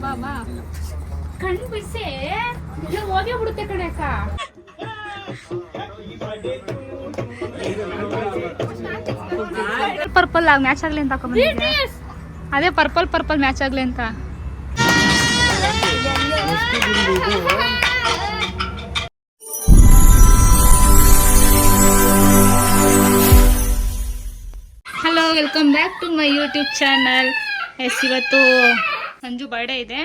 ಬಾ ಕಣ್ಣು ಬಿಸಿ ಹೋಗೇ ಬಿಡುತ್ತೆ ಕಣೆ ಅಕ್ಕ. ಪರ್ಪಲ್ ಮ್ಯಾಚ್ ಆಗ್ಲಿ ಅಂತ ಹಾಕೊಂಡ್ಬಂದಿದ್ದೆ. ಅದೇ ಪರ್ಪಲ್ ಮ್ಯಾಚ್ ಆಗ್ಲಿ ಅಂತ. Hello, welcome back to my YouTube channel. ಇವತ್ತು ಸಂಜು ಬರ್ಡೇ ಇದೆ.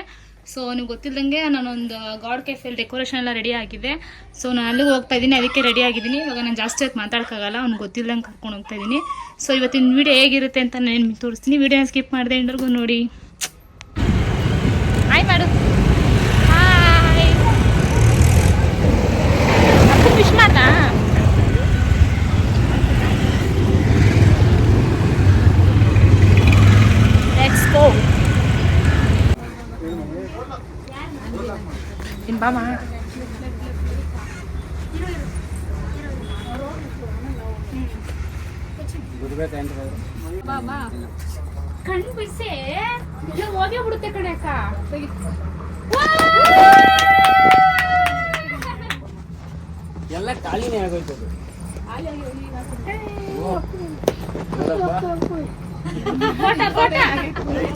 ಸೊ ನೀವು ಗೊತ್ತಿಲ್ಲದಂಗೆ ನಾನೊಂದು ಗಾಡ್ ಕೆಫೆಲ್ ಡೆಕೋರೇಷನ್ ಎಲ್ಲ ರೆಡಿ ಆಗಿದೆ. ಸೊ ನಾನು ಅಲ್ಲಿಗೆ ಹೋಗ್ತಾ ಇದ್ದೀನಿ, ಅದಕ್ಕೆ ರೆಡಿ ಆಗಿದ್ದೀನಿ. ಇವಾಗ ನಾನು ಜಾಸ್ತಿ ಹೊತ್ತು ಮಾತಾಡೋಕ್ಕಾಗಲ್ಲ, ಅವ್ನಿಗೆ ಗೊತ್ತಿಲ್ಲದಂಗೆ ಕರ್ಕೊಂಡು ಹೋಗ್ತಾ ಇದ್ದೀನಿ. ಸೊ ಇವತ್ತಿನ ವೀಡಿಯೋ ಹೇಗಿರುತ್ತೆ ಅಂತ ನಾನು ನಿಮಗೆ ತೋರಿಸ್ತೀನಿ. ವೀಡಿಯೋನ ಸ್ಕಿಪ್ ಮಾಡಿದೆ ಎಂಡ್ರಿಗೂ ನೋಡಿ. ಹಾಯ್ ಮಾಡು. ಹಾಯ್ ವಿಶ್ ಮಾಡ್ದಾ? Let's go. ಬಾಮ ಬಾಬಾ ಕಣ್ಣು ಬಿಸಿ ಹೋಗೇ ಬಿಡುತ್ತೆ ಕಣೆ ಅಕ್ಕ. ಎಲ್ಲ ಖಾಲಿನೇ ಆಗೋಯ್ತು.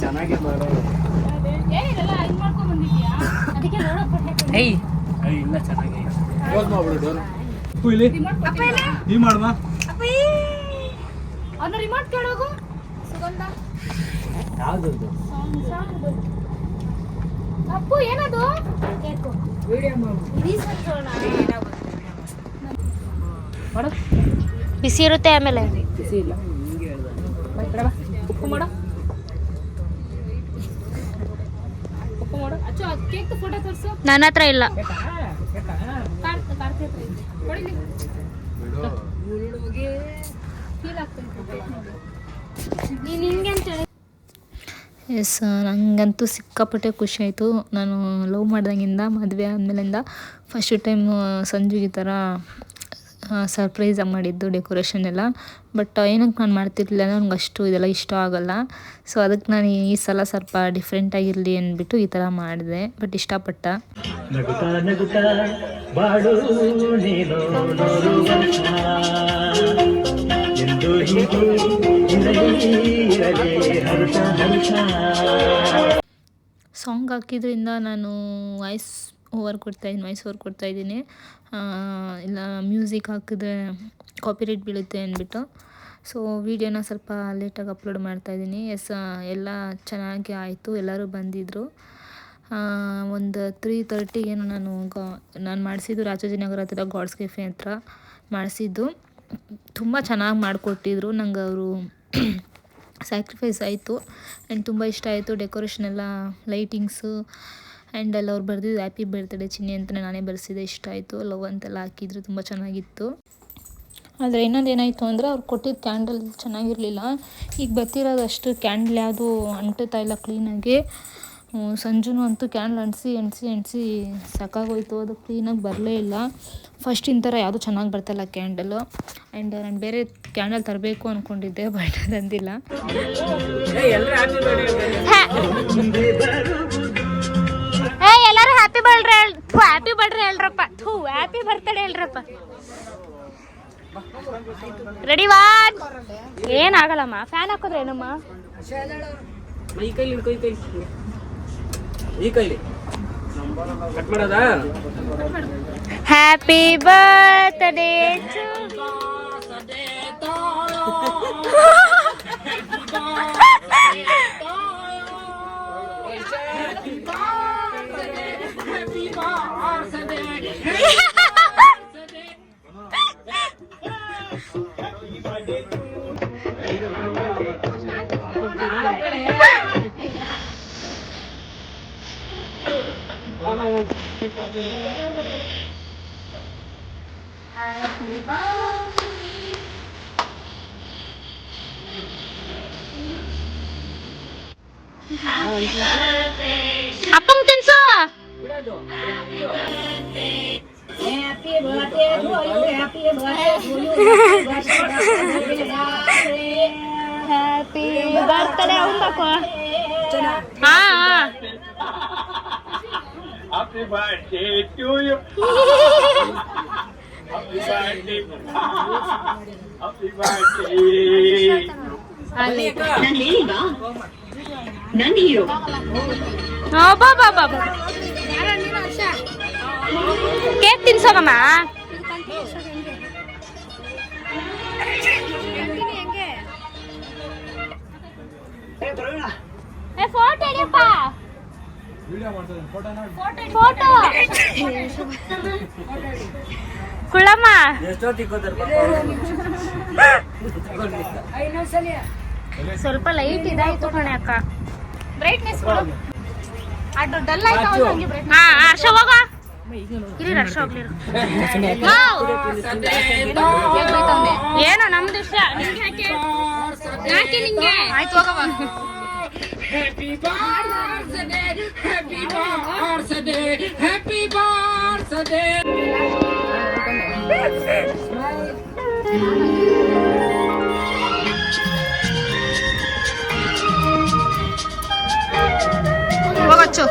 ಚೆನ್ನಾಗಿ ಇಲ್ಲ ಚೆನ್ನಾಗಿ ರಿಮೋಟ್ ಕೇಳೋಗು. ಸುಗಂಧ ಯಾವ್ದು ಅಪ್ಪು ಏನದು? ಬಿಸಿ ಇರುತ್ತೆ, ಆಮೇಲೆ ಬಿಸಿ ಇಲ್ಲ. ಉಪ್ಪು ಮಾಡು, ಉಪ್ಪು ಮಾಡು. ಅಚ್ಚು ಕೇಕ್ ಫೋಟೋ ತೋರಿಸು. ನನ್ನ ಹತ್ರ ಇಲ್ಲ. ಎಸ್, ನನಗಂತೂ ಸಿಕ್ಕಾಪಟ್ಟೆ ಖುಷಿ ಆಯಿತು. ನಾನು ಲವ್ ಮಾಡ್ದಂಗಿಂದ ಮದುವೆ ಆದಮೇಲಿಂದ ಫಸ್ಟ್ ಟೈಮ್ ಸಂಜು ಈ ಥರ ಸರ್ಪ್ರೈಸಾಗಿ ಮಾಡಿದ್ದು ಡೆಕೋರೇಷನ್ ಎಲ್ಲ. ಬಟ್ ಏನಕ್ಕೆ ನಾನು ಮಾಡ್ತಿರ್ಲಿಲ್ಲ, ನನಗೆ ಅಷ್ಟು ಇದೆಲ್ಲ ಇಷ್ಟ ಆಗೋಲ್ಲ. ಸೊ ಅದಕ್ಕೆ ನಾನು ಈ ಸಲ ಸ್ವಲ್ಪ ಡಿಫ್ರೆಂಟಾಗಿರಲಿ ಅಂದ್ಬಿಟ್ಟು ಈ ಥರ ಮಾಡಿದೆ. ಬಟ್ ಇಷ್ಟಪಟ್ಟ. ಸಾಂಗ್ ಹಾಕಿದ್ರಿಂದ ನಾನು ವಾಯ್ಸ್ ಓವರ್ ಕೊಡ್ತಾಯಿದ್ದೀನಿ. ಇಲ್ಲ ಮ್ಯೂಸಿಕ್ ಹಾಕಿದ್ರೆ ಕಾಪಿರೈಟ್ ಬೀಳುತ್ತೆ ಅಂದ್ಬಿಟ್ಟು ಸೊ ವೀಡಿಯೋನ ಸ್ವಲ್ಪ ಲೇಟಾಗಿ ಅಪ್ಲೋಡ್ ಮಾಡ್ತಾಯಿದ್ದೀನಿ. ಎಲ್ಲ ಚೆನ್ನಾಗಿ ಆಯಿತು. ಎಲ್ಲರೂ ಬಂದಿದ್ದರು. ಒಂದು 3:30 ನಾನು ಮಾಡಿಸಿದ್ದು ರಾಜಾಜಿನಗರ ಹತ್ರ ಗಾಡ್ಸ್ ಕೆಫೆ ಹತ್ರ ಮಾಡಿಸಿದ್ದು. ತುಂಬ ಚೆನ್ನಾಗಿ ಮಾಡಿಕೊಟ್ಟಿದ್ರು ನಂಗೆ ಅವರು. ಸ್ಯಾಕ್ರಿಫೈಸ್ ಆಯಿತು ಆ್ಯಂಡ್ ತುಂಬ ಇಷ್ಟ ಆಯಿತು. ಡೆಕೋರೇಷನ್ ಎಲ್ಲ ಲೈಟಿಂಗ್ಸು ಆ್ಯಂಡ್ ಅಲ್ಲಿ ಅವ್ರು ಬರೆದಿದ್ದು ಹ್ಯಾಪಿ ಬರ್ತ್ಡೇ ಚಿನ್ನಿ ಅಂತಲೇ ನಾನೇ ಬರೆಸಿದ್ದೆ. ಇಷ್ಟ ಆಯಿತು. ಲವ್ ಅಂತೆಲ್ಲ ಹಾಕಿದ್ರು, ತುಂಬ ಚೆನ್ನಾಗಿತ್ತು. ಆದರೆ ಇನ್ನೊಂದು ಏನಾಯಿತು ಅಂದರೆ ಅವ್ರು ಕೊಟ್ಟಿದ್ದ ಕ್ಯಾಂಡಲ್ ಚೆನ್ನಾಗಿರಲಿಲ್ಲ. ಈಗ ಬರ್ತಿರೋದು ಅಷ್ಟು ಕ್ಯಾಂಡಲ್ ಯಾವುದು ಅಂಟುತ್ತಾ ಇಲ್ಲ ಕ್ಲೀನಾಗಿ. ಸಂಜುನು ಅಂತೂ ಕ್ಯಾಂಡಲ್ ಅಂಟಿಸಿ ಸಾಕಾಗೋಯ್ತು. ಅದು ಕ್ಲೀನಾಗಿ ಬರಲೇ ಇಲ್ಲ. ಫಸ್ಟಿನ ಥರ ಯಾವುದೂ ಚೆನ್ನಾಗಿ ಬರ್ತಾಯಿಲ್ಲ ಕ್ಯಾಂಡಲು. ಆ್ಯಂಡ್ ನಾನು ಬೇರೆ ಕ್ಯಾಂಡಲ್ ತರಬೇಕು ಅಂದ್ಕೊಂಡಿದ್ದೆ, ಬಟ್ ತಂದಿಲ್ಲ. ಎಲ್ಲರೂ ಹ್ಯಾಪಿ ಬರ್ತ್ಡೇ ಹೇಳ್ರಪ್ಪ. ಹ್ಯಾಪಿ ಬರ್ತ್ಡೇ ಹೇಳ್ರಪ್ಪ. Ready what? ಏನಾಗಲ್ಲಮ್ಮ, ಫ್ಯಾನ್ ಹಾಕೋದ್ರೆ ಏನಮ್ಮ? ಈ ಕೈಲಿ ಕಟ್ ಮಾಡೋದಾ? ಹ್ಯಾಪಿ ಬರ್ತ್ಡೇ ಟು ಅಪ್ಪಂಗ್ ತಿನ್ಸು. Happy birthday. ಹಾ Happy birthday to you. Happy birthday. Happy birthday. ನನ್ನ ಹೀರೋ ಬಾ ಬಾ ಬಾ ಬಾ ಕೇಕ್ ತಿನ್ಸೋಗಮ್ಮ. ಫೋಟೋ ಹಿಡಿಯಪ್ಪ. ಫೋಟೋ ಕುಳ್ಳಮ್ಮ ಸ್ವಲ್ಪ ಲೈಟ್ ಇದಾಯ್ತು ಕಣೆ ಅಕ್ಕ. ಬ್ರೈಟ್ನೆಸ್ ಅದು ಡಲ್ ಆಯ್ತು. ಹಾ ಹರ್ಷ ಹೋಗ ಇರಿ, ಹರ್ಷ ಹೋಗ್ಲಿರು. ಏನೋ ನಮ್ದು ಇಷ್ಟ. ನಿಂಗೆ ಯಾಕೆ ಯಾಕೆ ನಿಂಗೆ ಆಯ್ತು ಹೋಗವ. Happy birthday, happy birthday, happy birthday. ಹೋಗಚ್ಚು.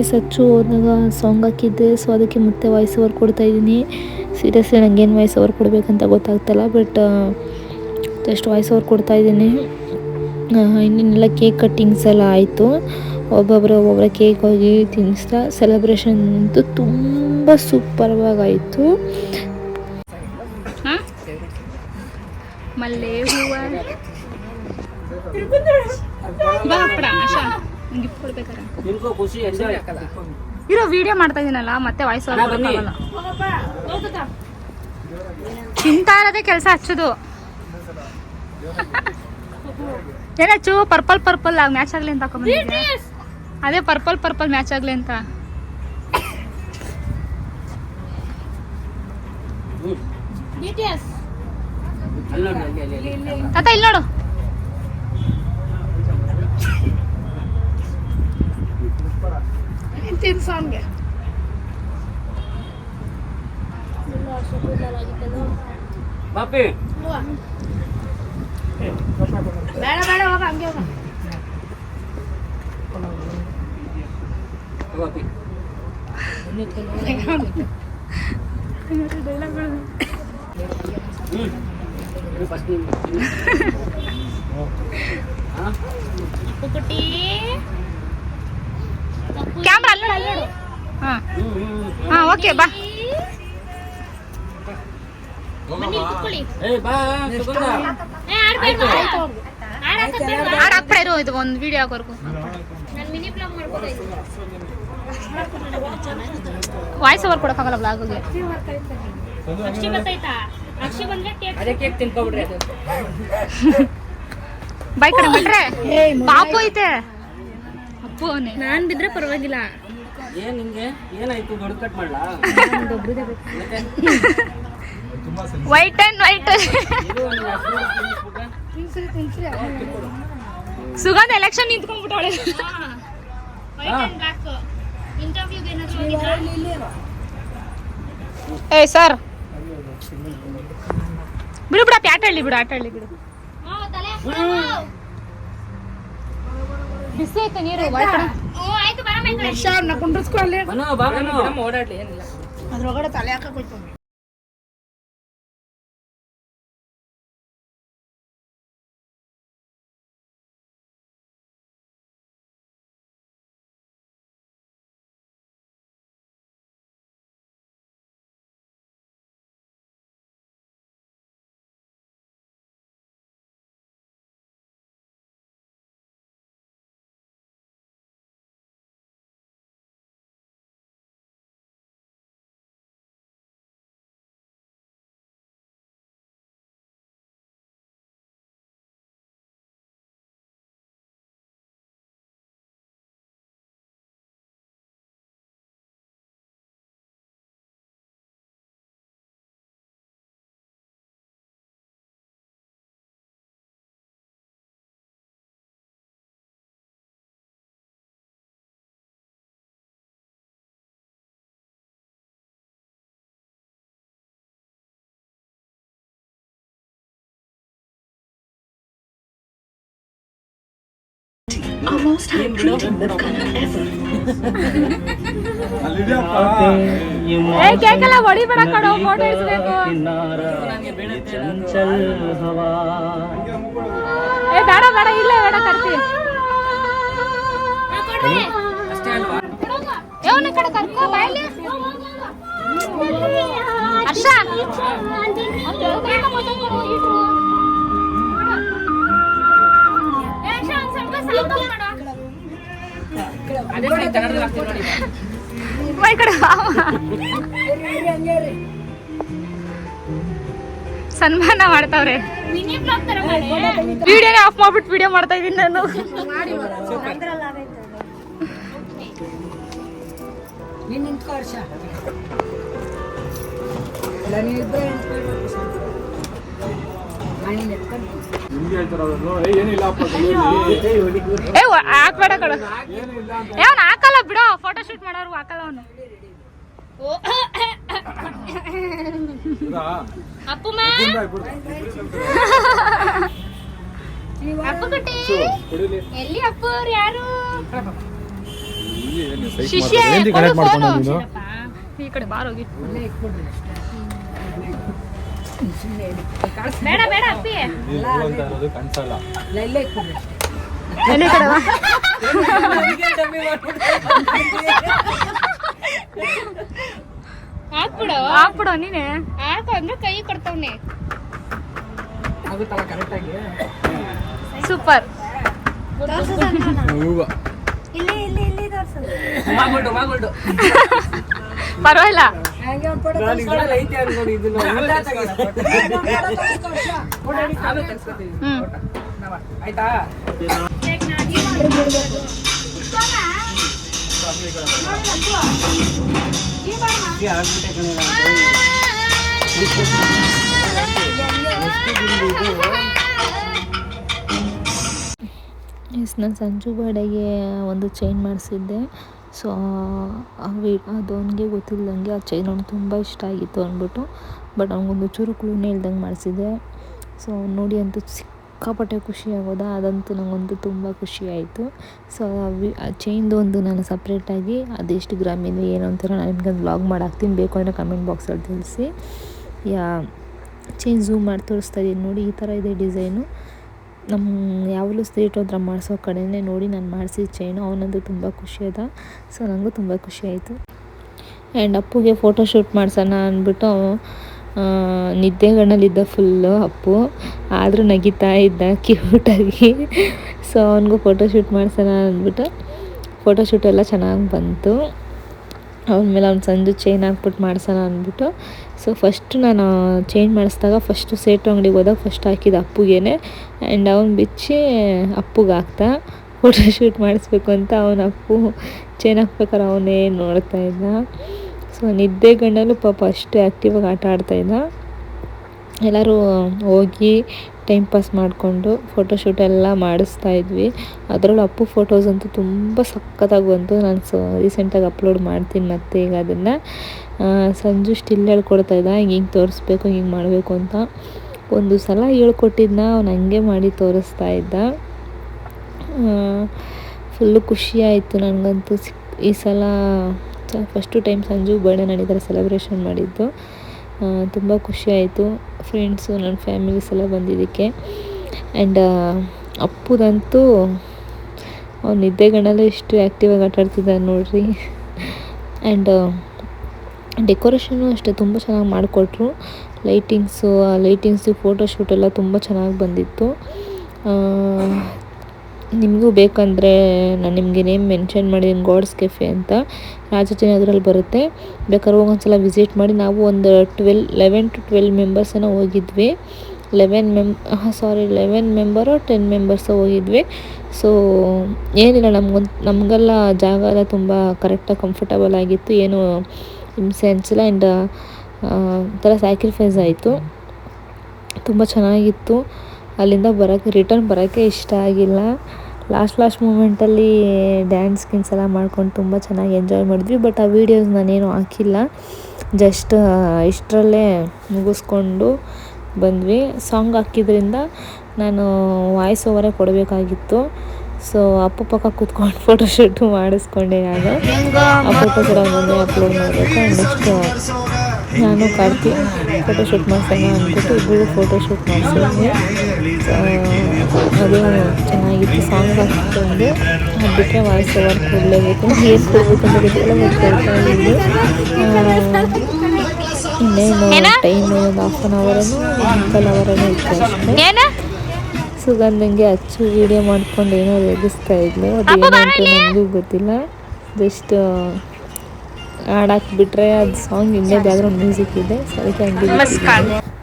Sachu ಹೋದಾಗ ಸಾಂಗ್ ಹಾಕಿದ್ದೆ, ಸೊ ಅದಕ್ಕೆ ಮತ್ತೆ ವಾಯ್ಸ್ ಓವರ್ ಕೊಡ್ತಾಯಿದ್ದೀನಿ. ಸೀರಿಯಸ್ಲಿ ನನಗೇನು ವಾಯ್ಸ್ ಓವರ್ ಕೊಡಬೇಕಂತ ಗೊತ್ತಾಗ್ತಲ್ಲ, ಬಟ್ ಜಸ್ಟ್ ವಾಯ್ಸ್ ಓವರ್ ಕೊಡ್ತಾಯಿದ್ದೀನಿ. ಇನ್ನೇನೆಲ್ಲ ಕೇಕ್ ಕಟ್ಟಿಂಗ್ಸ್ ಎಲ್ಲ ಆಯಿತು. ಒಬ್ಬೊಬ್ಬರ ಕೇಕ್ ಹೋಗಿ ತಿನ್ನಿಸ್ತಾ ಸೆಲೆಬ್ರೇಷನ್ ಅಂತೂ ತುಂಬ ಸೂಪರ್ವಾಗಾಯಿತು. ಮಲ್ಲೆ ಹೂವ ಬಾ ಅಪ್ಪಡ ಆಶಾ ಗಿಫ್ಟ್ ಕೊಡ್ಬೇಕಾರೆ ನಿಮ್ಗೂ ಖುಷಿ ಎಂಜಾಯ್. ಇರೋ ವಿಡಿಯೋ ಮಾಡ್ತಾ ಇದೀನಲ್ಲ, ಮತ್ತೆ ವಾಯ್ಸ್ ಓವರ್ ಕೊಡೋಕ್ಕಾಗಲ್ಲ. ತಿಂತಾ ಇರೋದೇ ಕೆಲಸ ಹಚ್ಚೋದು. ಏನಚ್ಚು ಪರ್ಪಲ್ ಪರ್ಪಲ್ ಮ್ಯಾಚ್ ಆಗ್ಲಿ ಅಂತ ಹಾಕೊಂಡ್ಬಂದಿದ್ದೆ. ಅದೇ ಪರ್ಪಲ್ ಪರ್ಪಲ್ ಮ್ಯಾಚ್ ಆಗ್ಲಿ ಅಂತ. ತಾತ ಇಲ್ಲಿ ನೋಡು. ತಿನ್ಸೋನ್ಗೆ ಬಾಪಿ ಬೇಡ ಬೇಡ ಹೋಗ, ಹಂಗೆ ಹೋಗ. ಬಾಪಿ ಫಸ್ಟ್ ಕ್ಯಾಮ್ರಾ ಅಲ್ಲ ನೋಡು. ಹಾ ಹಾ ಓಕೆ ಬಾ. ಏ ಬಾ ಸುಗಂಧ. ಹಾಡು ಹಾಕ್ಬಿಡ ಇರು, ಇದು ಒಂದು ವಿಡಿಯೋ ಆಗೋರ್ಗು. ವಾಯ್ಸ್ ಓವರ್ ಕೊಡೋಕ್ಕಾಗಲ್ಲ ಬ್ಲಾಗ್ಗೆ. ಅದೇ ಕೇಕ್ ತಿನ್ಕೊಬಿಡ್ರಿ. ಅದು ಬೈ ಕಡೆ ಬಿಟ್ರೆ ಪಾಪು ಐತೆ. ಅಪ್ಪು ನಾನ್ ಬಿದ್ರೆ ಪರವಾಗಿಲ್ಲ. ಏನ್ ನಿಂಗೆ ಏನಾಯ್ತು? ದೊಡ್ಡ ಕಟ್ ಮಾಡ್ಲಾ? White and white. ಸುಗಂಧ ಎಲೆಕ್ಷನ್ ನಿಂತ್ಕೊಂಡ್ಬಿಟ್ಟವಳೆ. ಏ ಸರ್ ಬಿಡು ಬಿಡಪ್ಪ, ಆಟ ಆಡ್ಲಿ ಬಿಡು, ಆಟ ಆಡ್ಲಿ ಬಿಡು. ಬಿಸಿ ಐತೆ ನೀರು. ಮನು ಬಾ ಮನು. ಓಡಾಡ್ಲಿ ಏನಿಲ್ಲ. ಅದ್ರೊಳಗಡೆ ತಲೆ ಹಾಕಿ Almost had drinking with Ghana ever. ಏ ಕೇಕಲ್ಲ ಹೊಡಿಬೇಡ ಕಣೋ, ಫೋಟೋ ಇಸ್ಬೇಕು. ಏ ಬೇಡ ಬೇಡ, ಇಲ್ಲೇ ಬೇಡ, ಕರ್ತೀವಿ. ಅಷ್ಟೇ ಅಲ್ವಾ? ಅವನ ಕಡೆ ಕರ್ಕೋ ಬಾಯ್ಲಿ. ಹರ್ಷ ಅದೇ ನೋಡಿ ಕನ್ನಡದಲ್ಲಿ ಹಾಕ್ತೀನಿ ನೋಡಿ. ಈ ಕಡೆ ಸನ್ಮಾನ ಮಾಡ್ತಾವ್ರೆ. ವಿಡಿಯೋನೇ ಆಫ್ ಮಾಡ್ಬಿಟ್ಟು ವಿಡಿಯೋ ಮಾಡ್ತಾ ಇದೀನಿ ನಾನು. ನೀನ್ ನಿಂತ್ಕೋ ಹರ್ಷ. ಇಲ್ಲ ನೀವಿಬ್ಬರೇ ಹಾಕ್ಬೇಡ ಕಡ, ಅವನು ಹಾಕಲ್ಲ ಬಿಡೋ, ಫೋಟೋ ಶೂಟ್ ಮಾಡೋರು ಹಾಕಲ್ಲ ಅವನು. ಅಪ್ಪು ಅಪ್ಪು ಕುಟ್ಟಿ ಎಲ್ಲಿ? ಅಪ್ಪು ಅವ್ರು ಯಾರು? ಶಿಷ್ಯ ಈ ಕಡೆ ಬಾರೋಗಿ. ಬೇಡ ಬೇಡ ಅಪ್ಪಿ, ಕನ್ಸಲ್ಲ. ಇಲ್ಲೇ ಇಟ್ಬಿಡ್ರಿ. ಎಲ್ಲಿ ಕಡೆ ಬಾ. ಹಾಕ್ಬಿಡು ನೀನೆ, ಹಾಕು ಅಂದ್ರೆ ಕೈ ಕೊಡ್ತಾವ್ನೆ. ಆಗುತ್ತಲ್ಲ ಕರೆಕ್ಟ್ ಆಗಿ. ಸೂಪರ್. ಮಾಗೋಲ್ಡು ಪರವಾಗಿಲ್ಲ. ಹಂಗೆ ಒಂದು ಫೋಟೋ ಇದ್ರಲ್ಲಿ ಐತೆ ಅನ್ಕೊಂಡು ಇದನ್ನ ಆಮೇಲೆ ತೆಗ್ಸ್ಕೊತೀವಿ. ಆಯ್ತಾ? ಎಸ್, ನಾನು ಸಂಜು ಬರ್ಡೇಗೆ ಒಂದು ಚೈನ್ ಮಾಡಿಸಿದ್ದೆ. ಸೊ ಅದು ಅವನಿಗೆ ಗೊತ್ತಿಲ್ಲದಂಗೆ ಆ ಚೈನ್ ಅವ್ನಿಗೆ ತುಂಬ ಇಷ್ಟ ಆಗಿತ್ತು ಅಂದ್ಬಿಟ್ಟು, ಬಟ್ ಅವ್ನಿಗೊಂದು ಚೂರು ಕ್ಲೂನೇ ಇಲ್ದಂಗೆ ಮಾಡಿಸಿದ್ದೆ. ಸೊ ನೋಡಿ ಅಂತೂ ಸಿಕ್ಕಾಪಟ್ಟೆ ಖುಷಿ ಆಗೋದ, ಅದಂತೂ ನನಗಂತೂ ತುಂಬ ಖುಷಿ ಆಯಿತು. ಸೊ ಆ ಚೈನ್ದು ಒಂದು ನಾನು ಸಪ್ರೇಟಾಗಿ ಅದೆಷ್ಟು ಗ್ರಾಮಿದೆ ಏನು ಅಂತಾರ ನಾನು ನಿಮ್ಗೆ ವ್ಲಾಗ್ ಮಾಡಾಕ್ತೀನಿ, ಬೇಕು ಅಂದರೆ ಕಮೆಂಟ್ ಬಾಕ್ಸಲ್ಲಿ ತಿಳಿಸಿ. ಚೈನ್ ಝೂಮ್ ಮಾಡಿ ತೋರಿಸ್ತಾ ಇದ್ದೀನಿ ನೋಡಿ, ಈ ಥರ ಇದೆ ಡಿಸೈನು. ನಮ್ಮ ಯಾವಾಗಲೂ ಸ್ಟ್ರೀಟ್ ಹತ್ರ ಮಾಡಿಸೋ ಕಡೆಯೇ ನೋಡಿ ನಾನು ಮಾಡಿಸಿದ ಚೈನು. ಅವನಂತೂ ತುಂಬ ಖುಷಿ ಅದ. ಸೊ ನನಗೂ ತುಂಬ ಖುಷಿ ಆಯಿತು. ಆ್ಯಂಡ್ ಅಪ್ಪುಗೆ ಫೋಟೋ ಶೂಟ್ ಮಾಡ್ಸೋಣ ಅಂದ್ಬಿಟ್ಟು ನಿದ್ದೆಗಣ್ಣಲ್ಲಿದ್ದ ಫುಲ್ಲು ಅಪ್ಪು, ಆದರೂ ನಗಿತಾ ಇದ್ದ ಕ್ಯೂಟಾಗಿ. ಸೊ ಅವನಿಗೂ ಫೋಟೋ ಶೂಟ್ ಮಾಡ್ಸೋಣ ಅಂದ್ಬಿಟ್ಟು ಫೋಟೋ ಶೂಟ್ ಎಲ್ಲ ಚೆನ್ನಾಗಿ ಬಂತು. ಆಮೇಲೆ ಅವ್ನು ಸಂಜೆ ಚೈನ್ ಹಾಕ್ಬಿಟ್ಟು ಮಾಡ್ಸೋಣ ಅಂದ್ಬಿಟ್ಟು, ಸೊ ಫಸ್ಟು ನಾನು ಚೈನ್ ಮಾಡಿಸಿದಾಗ ಫಸ್ಟು ಸೇಟು ಅಂಗಡಿಗೆ ಹೋದಾಗ ಫಸ್ಟ್ ಹಾಕಿದ ಅಪ್ಪುಗೇನೆ. ಆ್ಯಂಡ್ ಅವ್ನು ಬಿಚ್ಚಿ ಅಪ್ಪುಗೆ ಹಾಕ್ತಾ ಫೋಟೋ ಶೂಟ್ ಮಾಡಿಸ್ಬೇಕು ಅಂತ ಅವನ ಅಪ್ಪು ಚೈನ್ ಹಾಕ್ಬೇಕಾರೆ ಅವನೇ ನೋಡ್ತಾ ಇದ್ದ. ಸೊ ನಿದ್ದೆ ಗಣ್ಣಲ್ಲೂ ಪಾಪ ಅಷ್ಟು ಆ್ಯಕ್ಟಿವಾಗಿ ಆಟ ಆಡ್ತಾಯಿದ್ದ. ಎಲ್ಲರೂ ಹೋಗಿ ಟೈಮ್ ಪಾಸ್ ಮಾಡಿಕೊಂಡು ಫೋಟೋಶೂಟ್ ಎಲ್ಲ ಮಾಡಿಸ್ತಾಯಿದ್ವಿ. ಅದರಲ್ಲೂ ಅಪ್ಪು ಫೋಟೋಸ್ ಅಂತೂ ತುಂಬ ಸಖತ್ತಾಗಿ ಬಂತು. ನಾನು ರೀಸೆಂಟಾಗಿ ಅಪ್ಲೋಡ್ ಮಾಡ್ತೀನಿ ಮತ್ತೆ ಈಗ ಅದನ್ನು. ಸಂಜು ಸ್ಟಿಲ್ ಹೇಳ್ಕೊಡ್ತಾಯಿದ್ದ, ಹಿಂಗೆ ತೋರಿಸ್ಬೇಕು, ಹಿಂಗೆ ಮಾಡಬೇಕು ಅಂತ. ಒಂದು ಸಲ ಹೇಳ್ಕೊಟ್ಟಿದ್ದನ್ನ ಅವ್ನು ಹಂಗೆ ಮಾಡಿ ತೋರಿಸ್ತಾ ಇದ್ದ. ಫುಲ್ಲು ಖುಷಿ ಆಯಿತು ನನಗಂತೂ. ಈ ಸಲ ಫಸ್ಟು ಟೈಮ್ ಸಂಜು ಬರ್ಡೇ ನಡೀತಾರೆ ಸೆಲೆಬ್ರೇಷನ್ ಮಾಡಿದ್ದು. ತುಂಬ ಖುಷಿ ಆಯಿತು. ಫ್ರೆಂಡ್ಸು ನನ್ನ ಫ್ಯಾಮಿಲೀಸ್ ಎಲ್ಲ ಬಂದಿದ್ದಕ್ಕೆ. ಆ್ಯಂಡ್ ಅಪ್ಪುದಂತೂ ಅವ್ನು ನಿದ್ದೆಗಣ್ಣಲ್ಲೇ ಎಷ್ಟು ಆ್ಯಕ್ಟಿವಾಗಿ ಆಟಾಡ್ತಿದ್ದಾನೆ ನೋಡ್ರಿ. ಆ್ಯಂಡ್ ಡೆಕೋರೇಷನು ಅಷ್ಟೇ ತುಂಬ ಚೆನ್ನಾಗಿ ಮಾಡಿಕೊಟ್ರು. ಲೈಟಿಂಗ್ಸು ಫೋಟೋಶೂಟ್ ಎಲ್ಲ ತುಂಬ ಚೆನ್ನಾಗಿ ಬಂದಿತ್ತು. ನಿಮಗೂ ಬೇಕಂದರೆ ನಾನು ನಿಮಗೆ ನೇಮ್ ಮೆನ್ಷನ್ ಮಾಡಿದ್ದೀನಿ, ಗಾಡ್ಸ್ ಕೆಫೆ ಅಂತ, ರಾಜಾಜಿನಗರಲ್ಲಿ ಬರುತ್ತೆ. ಬೇಕಾದ್ರೆ ಹೋಗಿ ಒಂದ್ಸಲ ವಿಸಿಟ್ ಮಾಡಿ. ನಾವು ಒಂದು 11 to 12 ಮೆಂಬರ್ಸನ್ನು ಹೋಗಿದ್ವಿ. 11 ಮೆಂಬರೋ 10 ಮೆಂಬರ್ಸು ಹೋಗಿದ್ವಿ. ಸೊ ಏನಿಲ್ಲ, ನಮಗೆಲ್ಲ ಜಾಗ ಎಲ್ಲ ತುಂಬ ಕರೆಕ್ಟಾಗಿ ಕಂಫರ್ಟಬಲ್ ಆಗಿತ್ತು, ಏನು ಹಿಂಸೆ ಅನಿಸಿಲ್ಲ. ಆ್ಯಂಡ್ ಒಂಥರ ಸ್ಯಾಕ್ರಿಫೈಸ್ ಆಯಿತು, ತುಂಬ ಚೆನ್ನಾಗಿತ್ತು. ಅಲ್ಲಿಂದ ರಿಟರ್ನ್ ಬರೋಕ್ಕೆ ಇಷ್ಟ ಆಗಿಲ್ಲ. ಲಾಸ್ಟ್ ಮೂಮೆಂಟಲ್ಲಿ ಡ್ಯಾನ್ಸ್ ಎಲ್ಲ ಮಾಡ್ಕೊಂಡು ತುಂಬ ಚೆನ್ನಾಗಿ ಎಂಜಾಯ್ ಮಾಡಿದ್ವಿ. ಬಟ್ ಆ ವೀಡಿಯೋಸ್ ನಾನೇನು ಹಾಕಿಲ್ಲ, ಜಸ್ಟ್ ಇಷ್ಟರಲ್ಲೇ ಮುಗಿಸ್ಕೊಂಡು ಬಂದ್ವಿ. ಸಾಂಗ್ ಹಾಕಿದ್ರಿಂದ ನಾನು ವಾಯ್ಸ್ ಓವರೇ ಕೊಡಬೇಕಾಗಿತ್ತು. ಸೊ ಅಪ್ಪಕ್ಕ ಕೂತ್ಕೊಂಡು ಫೋಟೋಶೂಟು ಮಾಡಿಸ್ಕೊಂಡೆ ನಾನು. ಆ ಫೋಟೋ ಕೂಡ ಒಂದೊಂದೇ ಅಪ್ಲೋಡ್ ಮಾಡಬೇಕು. ನೆಕ್ಸ್ಟ್ ನಾನು ಕಾರ್ತಿ ಫೋಟೋಶೂಟ್ ಮಾಡ್ಸೋಣ ಅಂದ್ಬಿಟ್ಟು ಇಬ್ಬರು ಫೋಟೋಶೂಟ್ ಮಾಡಿಸಿದ್ವಿ. ಅದು ಚೆನ್ನಾಗಿತ್ತು. ಸಾಂಗ್ ಹಾಕ್ಕೊಂಡು ಅದು ಬಿಟ್ಟರೆ ವಾಯ್ಸ್ ಓವರ್ ಕೊಡಲೇಬೇಕು. ಏನು ಕೊಡಬೇಕು ಅಂತ ಗೊತ್ತಿಲ್ಲ, ಬಟ್ ಕೊಡ್ತಾ ಇದ್ವಿ. ಇನ್ನೇನು ಟೈಮ್ ಒಂದು 1/2 ಅವರನ್ನು 1 ಅವರನ್ನು ಇತ್ತು ಅಷ್ಟೇ. ಸುಗಂಧಂಗೆ ಅಚ್ಚು ವೀಡಿಯೋ ಮಾಡ್ಕೊಂಡು ಏನೋ ರೇಗಿಸ್ತಾ ಇದ್ಲು. ಅದು ಏನಂತ ನನಗೂ ಗೊತ್ತಿಲ್ಲ. ಜಸ್ಟ್ ಹಾಡಾಕ್ಬಿಟ್ರೆ ಅದು ಸಾಂಗ್ ಹಿಂದೆ ಬ್ಯಾಕ್ಗ್ರೌಂಡ್ ಮ್ಯೂಸಿಕ್ ಇದೆ, ಸೊ ಅದಕ್ಕೆ ಹಂಗೆ